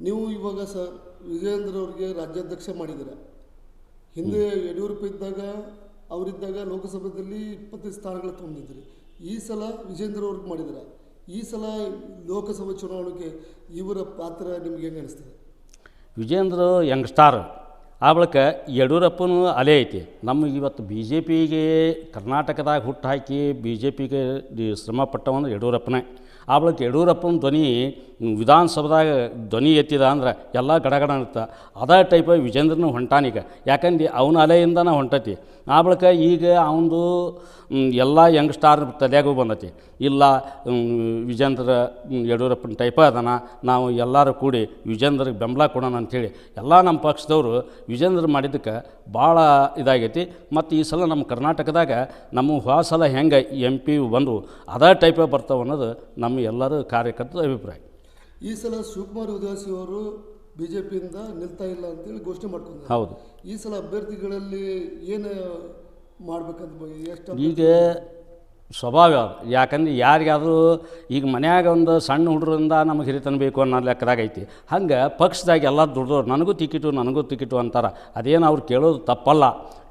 ನೀವು ಇವಾಗ ಸರ್ ವಿಜೇಂದ್ರ ಅವ್ರಿಗೆ ರಾಜ್ಯಾಧ್ಯಕ್ಷ ಮಾಡಿದ್ದೀರ. ಹಿಂದೆ ಯಡಿಯೂರಪ್ಪ ಇದ್ದಾಗ ಅವರಿದ್ದಾಗ ಲೋಕಸಭೆಯಲ್ಲಿ 20 ಸ್ಥಾನಗಳು ತುಂಬಿದ್ರಿ. ಈ ಸಲ ವಿಜೇಂದ್ರ ಅವ್ರಿಗೆ ಮಾಡಿದ್ದೀರ. ಈ ಸಲ ಲೋಕಸಭೆ ಚುನಾವಣೆಗೆ ಇವರ ಪಾತ್ರ ನಿಮ್ಗೆ ಹೆಂಗೆ ಅನಿಸ್ತದೆ? ವಿಜೇಂದ್ರ ಯಂಗ್ ಸ್ಟಾರ್ ಆ ಬಳಿಕ ಯಡಿಯೂರಪ್ಪನೂ ಅಲೆ ಐತಿ. ನಮಗೆ ಇವತ್ತು ಬಿ ಜೆ ಪಿಗೆ ಕರ್ನಾಟಕದಾಗ ಹುಟ್ಟು ಹಾಕಿ ಬಿ ಜೆ ಪಿಗೆ ಶ್ರಮ ಪಟ್ಟವಂದ್ರೆ ಯಡಿಯೂರಪ್ಪನೇ. ಆ ಬಳಿಕ ಯಡಿಯೂರಪ್ಪನ ಧ್ವನಿ ವಿಧಾನಸಭೆದಾಗ ಧ್ವನಿ ಎತ್ತಿದ ಅಂದ್ರೆ ಎಲ್ಲ ಗಡಗಡ ಇರ್ತ. ಅದೇ ಟೈಪ್ ವಿಜೇಂದ್ರನ ಹೊಂಟಾನೀಗ, ಯಾಕಂದ್ರೆ ಅವನ ಅಲೆಯಿಂದನೇ ಹೊಂಟತಿ. ಆ ಬಳಿಕ ಈಗ ಅವನದು ಎಲ್ಲ ಯಂಗ್ ಸ್ಟಾರ್ ತಲೆಯಾಗೂ ಬಂದತಿ. ಇಲ್ಲ ವಿಜೇಂದ್ರ ಯಡಿಯೂರಪ್ಪನ ಟೈಪ ಅದನ, ನಾವು ಎಲ್ಲರೂ ಕೂಡಿ ವಿಜೇಂದ್ರಿಗೆ ಬೆಂಬಲ ಕೊಡೋಣ ಅಂಥೇಳಿ ಎಲ್ಲ ನಮ್ಮ ಪಕ್ಷದವರು ವಿಜೇಂದ್ರ ಮಾಡಿದ್ದಕ್ಕೆ ಭಾಳ ಇದಾಗೈತಿ. ಮತ್ತು ಈ ಸಲ ನಮ್ಮ ಕರ್ನಾಟಕದಾಗ ನಮ್ಮ ಸಲ ಹೆಂಗೆ MP ಬಂದು ಅದೇ ಟೈಪೇ ಬರ್ತಾವೆ ಅನ್ನೋದು ನಮ್ಮ ಎಲ್ಲರೂ ಕಾರ್ಯಕರ್ತರ ಅಭಿಪ್ರಾಯ. ಈ ಸಲ ಶಿವಕುಮಾರ್ ಉದಾಸಿ ಅವರು BJPಯಿಂದ ನಿಲ್ತಾ ಇಲ್ಲ ಅಂತೇಳಿ ಘೋಷಣೆ ಮಾಡ್ಕೊಂಡ್ರು. ಹೌದು. ಈ ಸಲ ಅಭ್ಯರ್ಥಿಗಳಲ್ಲಿ ಏನು ಮಾಡ್ಬೇಕಂತ ಎಷ್ಟು ಈಗ ಸ್ವಭಾವ ಯಾಕಂದ್ರೆ ಯಾರಿಗಾದರೂ ಈಗ ಮನ್ಯಾಗ ಒಂದು ಸಣ್ಣ ಹುಡುಗರಿಂದ ನಮಗೆ ಹಿರಿತನ ಬೇಕು ಅನ್ನೋ ಲೆಕ್ಕದಾಗ ಐತಿ. ಹಂಗೆ ಪಕ್ಷದಾಗ ಎಲ್ಲ ದುಡ್ದವ್ರು ನನಗೂ ಟಿಕೆಟು ಅಂತಾರೆ. ಅದೇನು ಅವ್ರು ಕೇಳೋದು ತಪ್ಪಲ್ಲ.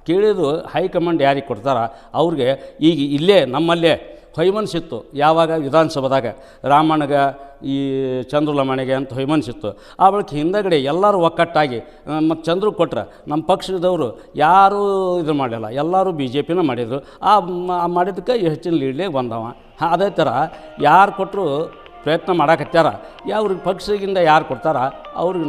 ಕೇಳಿದು ಹೈಕಮಾಂಡ್ ಯಾರಿಗೆ ಕೊಡ್ತಾರೆ ಅವ್ರಿಗೆ ಈಗ ಇಲ್ಲೇ ನಮ್ಮಲ್ಲೇ ಹೊಯ್ಮನ್ಸಿತ್ತು. ಯಾವಾಗ ವಿಧಾನಸಭೆದಾಗ ರಾಮಣ್ಣಗೆ ಈ ಚಂದ್ರಲಮಣೆಗೆ ಅಂತ ಹೊಯ್ಮನ್ಸಿತ್ತು. ಆ ಬಳಿಕ ಹಿಂದಗಡೆ ಎಲ್ಲರೂ ಒಕ್ಕಟ್ಟಾಗಿ ಮತ್ತು ಚಂದ್ರು ಕೊಟ್ರೆ ನಮ್ಮ ಪಕ್ಷದವರು ಯಾರೂ ಇದು ಮಾಡಲಿಲ್ಲ, ಎಲ್ಲರೂ BJPನ ಮಾಡಿದರು. ಮಾಡಿದ್ದಕ್ಕೆ ಹೆಚ್ಚಿನ ಲೀಡ್ಲೇ ಬಂದವ. ಅದೇ ಥರ ಯಾರು ಕೊಟ್ಟರು ಪ್ರಯತ್ನ ಮಾಡಾಕತ್ಯಾರ. ಯಾವ್ರಿಗೆ ಪಕ್ಷದಿಂದ ಯಾರು ಕೊಡ್ತಾರ ಅವ್ರಿಗೆ